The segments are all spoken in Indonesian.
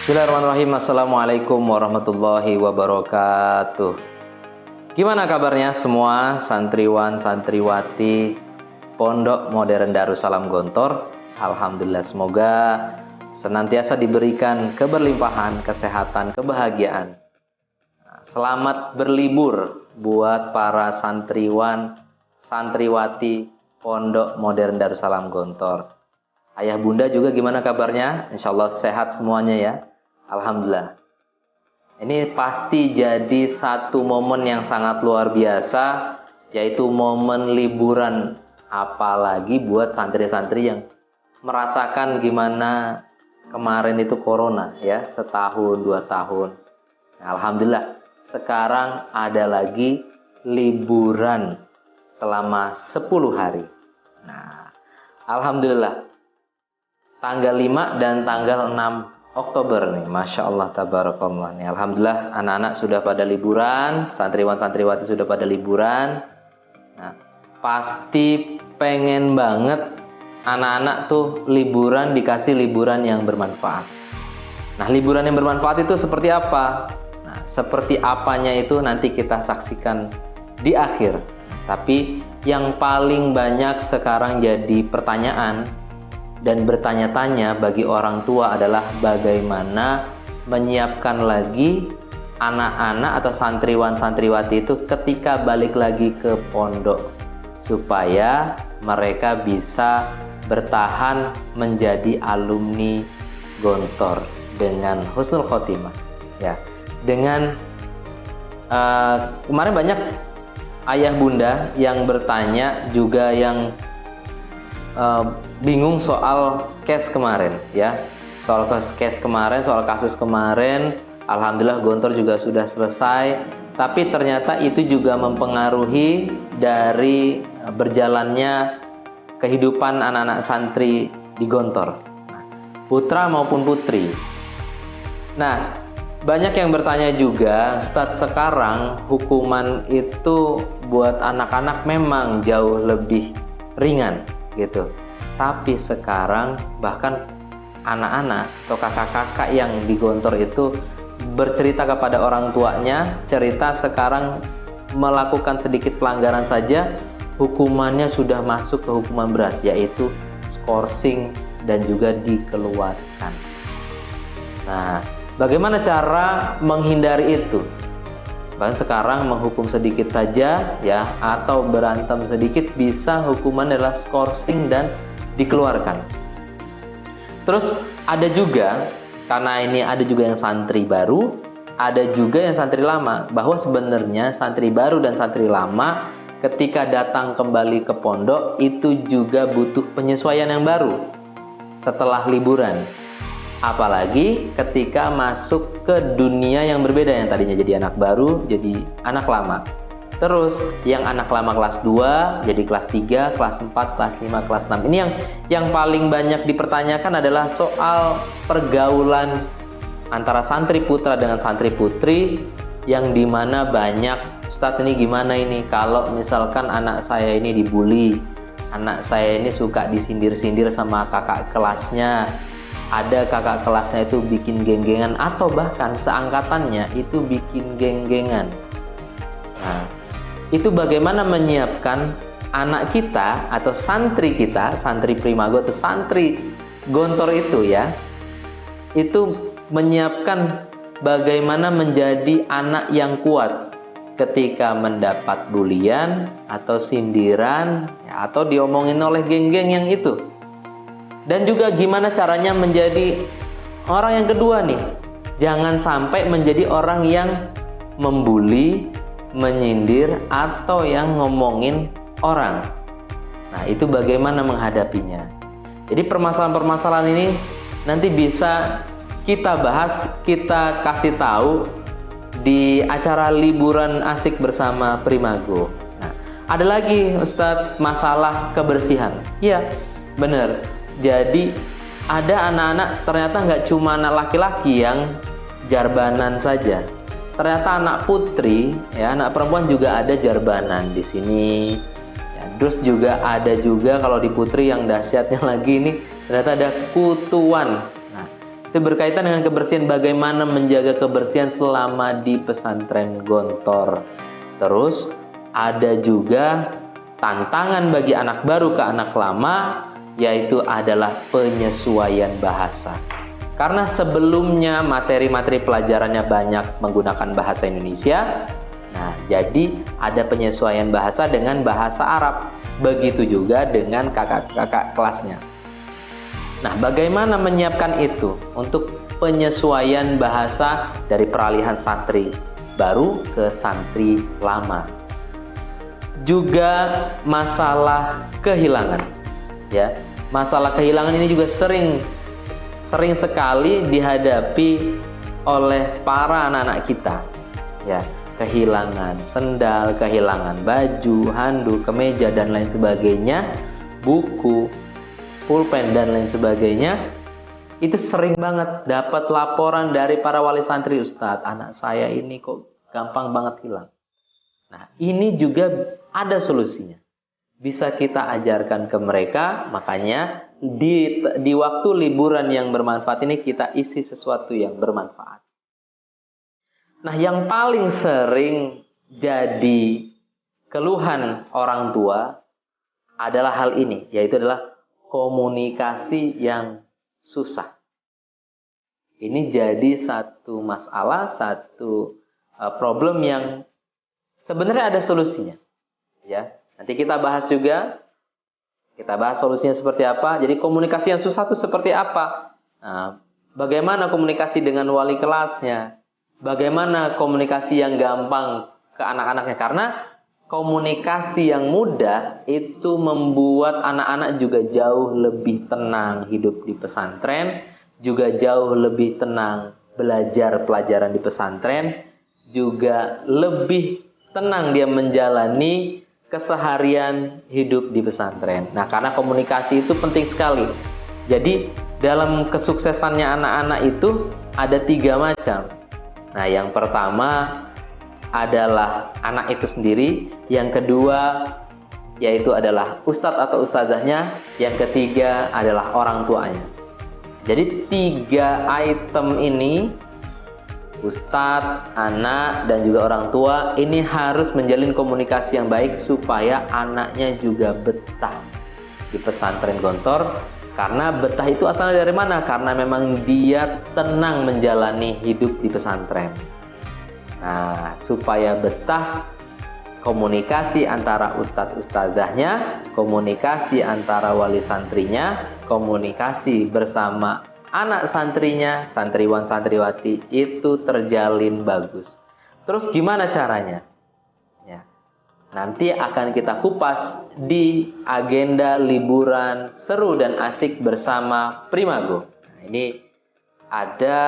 Bismillahirrahmanirrahim. Assalamualaikum warahmatullahi wabarakatuh. Gimana kabarnya semua santriwan santriwati Pondok Modern Darussalam Gontor? Alhamdulillah, semoga senantiasa diberikan keberlimpahan, kesehatan, kebahagiaan. Selamat berlibur buat para santriwan santriwati Pondok Modern Darussalam Gontor. Ayah bunda juga gimana kabarnya? Insya Allah sehat semuanya ya. Alhamdulillah. Ini pasti jadi satu momen yang sangat luar biasa, yaitu momen liburan. Apalagi buat santri-santri yang merasakan gimana kemarin itu corona ya, setahun 2 tahun. Nah, alhamdulillah sekarang ada lagi liburan selama 10 hari. Nah, alhamdulillah tanggal 5 dan tanggal 6 Oktober nih, Masya Allah, tabarakallah nih. Alhamdulillah anak-anak sudah pada liburan, santriwan-santriwati sudah pada liburan. Nah, pasti pengen banget anak-anak tuh liburan, dikasih liburan yang bermanfaat. Nah, liburan yang bermanfaat itu seperti apa? Nah, seperti apanya itu nanti kita saksikan di akhir. Tapi yang paling banyak sekarang jadi pertanyaan dan bertanya-tanya bagi orang tua adalah bagaimana menyiapkan lagi anak-anak atau santriwan-santriwati itu ketika balik lagi ke pondok supaya mereka bisa bertahan menjadi alumni Gontor dengan husnul khotimah ya. Dengan kemarin banyak ayah bunda yang bertanya juga yang bingung soal case kemarin ya, soal case kemarin, soal kasus kemarin. Alhamdulillah Gontor juga sudah selesai, tapi ternyata itu juga mempengaruhi dari berjalannya kehidupan anak-anak santri di Gontor, putra maupun putri. Nah, banyak yang bertanya juga, Ustadz, sekarang hukuman itu buat anak-anak memang jauh lebih ringan gitu. Tapi sekarang bahkan anak-anak atau kakak-kakak yang di Gontor itu bercerita kepada orang tuanya, cerita sekarang melakukan sedikit pelanggaran saja hukumannya sudah masuk ke hukuman berat, yaitu skorsing dan juga dikeluarkan. Nah, bagaimana cara menghindari itu? Bahkan sekarang menghukum sedikit saja ya, atau berantem sedikit bisa hukuman adalah skorsing dan dikeluarkan. Terus ada juga, karena ini ada juga yang santri baru, ada juga yang santri lama, bahwa sebenarnya santri baru dan santri lama ketika datang kembali ke pondok itu juga butuh penyesuaian yang baru setelah liburan. Apalagi ketika masuk ke dunia yang berbeda, yang tadinya jadi anak baru jadi anak lama. Terus yang anak lama kelas 2 jadi kelas 3, kelas 4, kelas 5, kelas 6. Ini yang paling banyak dipertanyakan adalah soal pergaulan antara santri putra dengan santri putri, yang dimana banyak, Ustadz ini gimana ini kalau misalkan anak saya ini dibully, anak saya ini suka disindir-sindir sama kakak kelasnya, ada kakak kelasnya itu bikin geng-gengan, atau bahkan seangkatannya itu bikin geng-gengan. Nah, itu bagaimana menyiapkan anak kita atau santri kita, santri Primago atau santri Gontor itu ya, itu menyiapkan bagaimana menjadi anak yang kuat ketika mendapat bulian atau sindiran ya, atau diomongin oleh geng-geng yang itu. Dan juga gimana caranya menjadi orang yang kedua nih, jangan sampai menjadi orang yang membuli, menyindir, atau yang ngomongin orang. Nah, itu bagaimana menghadapinya. Jadi permasalahan-permasalahan ini nanti bisa kita bahas, kita kasih tahu di acara liburan asik bersama Primago. Nah, ada lagi Ustadz masalah kebersihan. Iya, bener. Jadi ada anak-anak ternyata nggak cuma anak laki-laki yang jarbanan saja. Ternyata anak putri, ya, anak perempuan juga ada jarbanan di sini. Ya, terus juga ada juga kalau di putri yang dahsyatnya lagi ini ternyata ada kutuan. Nah, Itu berkaitan dengan kebersihan, bagaimana menjaga kebersihan selama di pesantren Gontor. Terus ada juga tantangan bagi anak baru ke anak lama, yaitu adalah penyesuaian bahasa. Karena sebelumnya materi-materi pelajarannya banyak menggunakan bahasa Indonesia, nah jadi ada penyesuaian bahasa dengan bahasa Arab. Begitu juga dengan kakak-kakak kelasnya. Nah, bagaimana menyiapkan itu untuk penyesuaian bahasa dari peralihan santri baru ke santri lama? Juga masalah kehilangan, ya. Masalah kehilangan ini juga sering sekali dihadapi oleh para anak-anak kita, ya. Kehilangan sendal, kehilangan baju, handuk, kemeja dan lain sebagainya, buku, pulpen dan lain sebagainya. Itu sering banget dapat laporan dari para wali santri, Ustadz, anak saya ini kok gampang banget hilang. Nah, ini juga ada solusinya. Bisa kita ajarkan ke mereka, makanya di waktu liburan yang bermanfaat ini kita isi sesuatu yang bermanfaat. Nah, yang paling sering jadi keluhan orang tua adalah hal ini, yaitu adalah komunikasi yang susah. Ini jadi satu masalah, satu problem yang sebenarnya ada solusinya. Ya, nanti kita bahas juga. Kita bahas solusinya seperti apa. Jadi komunikasi yang susah itu seperti apa? Nah, bagaimana komunikasi dengan wali kelasnya? Bagaimana komunikasi yang gampang ke anak-anaknya? Karena komunikasi yang mudah itu membuat anak-anak juga jauh lebih tenang hidup di pesantren, juga jauh lebih tenang belajar pelajaran di pesantren, juga lebih tenang dia menjalani keseharian hidup di pesantren. Nah, karena komunikasi itu penting sekali. Jadi dalam kesuksesannya anak-anak itu ada 3 macam. Nah, yang pertama adalah anak itu sendiri, yang kedua yaitu adalah ustadz atau ustazahnya, yang ketiga adalah orang tuanya. Jadi 3 item ini, ustadz, anak, dan juga orang tua, ini harus menjalin komunikasi yang baik supaya anaknya juga betah di pesantren Gontor. Karena betah itu asalnya dari mana? Karena memang dia tenang menjalani hidup di pesantren. Nah, supaya betah, komunikasi antara ustadz ustazahnya, komunikasi antara wali santrinya, komunikasi bersama anak santrinya, santriwan santriwati itu terjalin bagus. Terus gimana caranya? Ya, nanti akan kita kupas di agenda liburan seru dan asik bersama Primago. Nah, ini ada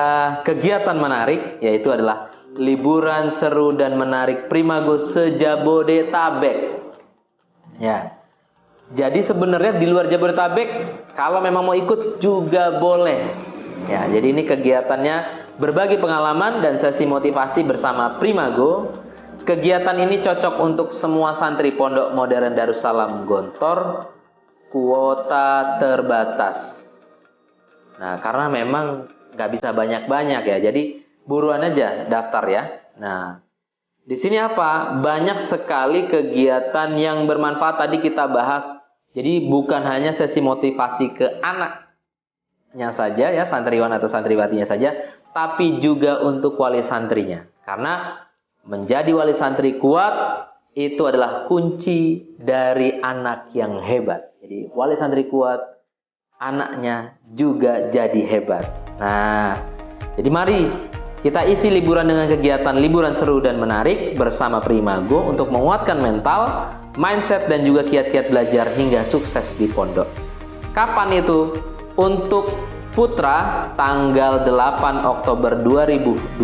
kegiatan menarik, yaitu adalah liburan seru dan menarik Primago se-Jabodetabek. Ya. Jadi sebenarnya di luar Jabodetabek, kalau memang mau ikut juga boleh. Ya, jadi ini kegiatannya berbagi pengalaman dan sesi motivasi bersama Primago. Kegiatan ini cocok untuk semua santri Pondok Modern Darussalam Gontor, kuota terbatas. Nah, karena memang nggak bisa banyak-banyak ya, jadi buruan aja daftar ya. Nah, di sini apa? Banyak sekali kegiatan yang bermanfaat tadi kita bahas. Jadi bukan hanya sesi motivasi ke anaknya saja ya, santriwan atau santriwatinya saja, tapi juga untuk wali santrinya. Karena menjadi wali santri kuat itu adalah kunci dari anak yang hebat. Jadi wali santri kuat, anaknya juga jadi hebat. Nah, jadi mari kita isi liburan dengan kegiatan liburan seru dan menarik bersama Primago untuk menguatkan mental, mindset, dan juga kiat-kiat belajar hingga sukses di pondok. Kapan itu? Untuk putra tanggal 8 Oktober 2022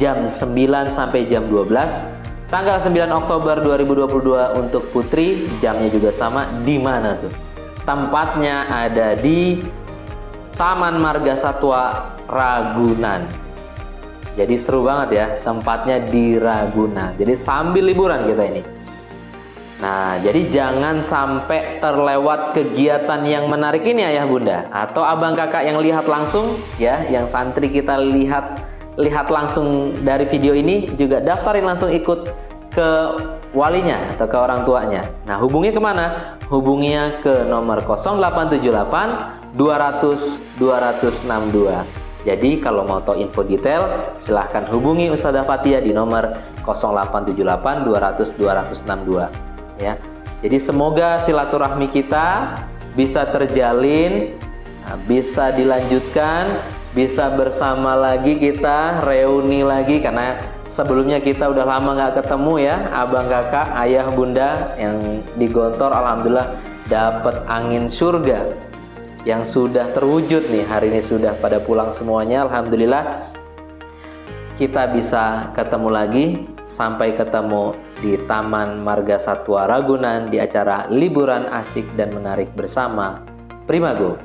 jam 9 sampai jam 12. Tanggal 9 Oktober 2022 untuk putri, jamnya juga sama. Di mana tuh? Tempatnya ada di Taman Marga Satwa Ragunan. Jadi seru banget ya, tempatnya di Ragunan. Jadi sambil liburan kita ini. Nah, jadi jangan sampai terlewat kegiatan yang menarik ini ayah bunda atau abang kakak yang lihat langsung ya, yang santri kita lihat langsung dari video ini juga daftarin langsung ikut ke walinya atau ke orang tuanya. Nah, hubungi kemana? Hubunginya ke nomor 0878 200 262. Jadi kalau mau tahu info detail silahkan hubungi Ustadzah Fathia di nomor 0878 200 262 ya. Jadi semoga silaturahmi kita bisa terjalin, bisa dilanjutkan, bisa bersama lagi, kita reuni lagi, karena sebelumnya kita udah lama nggak ketemu ya, abang kakak, ayah bunda yang di Gontor. Alhamdulillah dapat angin surga yang sudah terwujud nih, hari ini sudah pada pulang semuanya. Alhamdulillah kita bisa ketemu lagi, sampai ketemu di Taman Marga Satwa Ragunan di acara liburan asik dan menarik bersama Primago.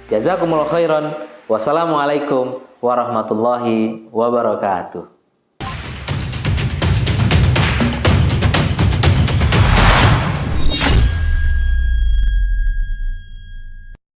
Jazakumullah khairan. Wassalamualaikum warahmatullahi wabarakatuh.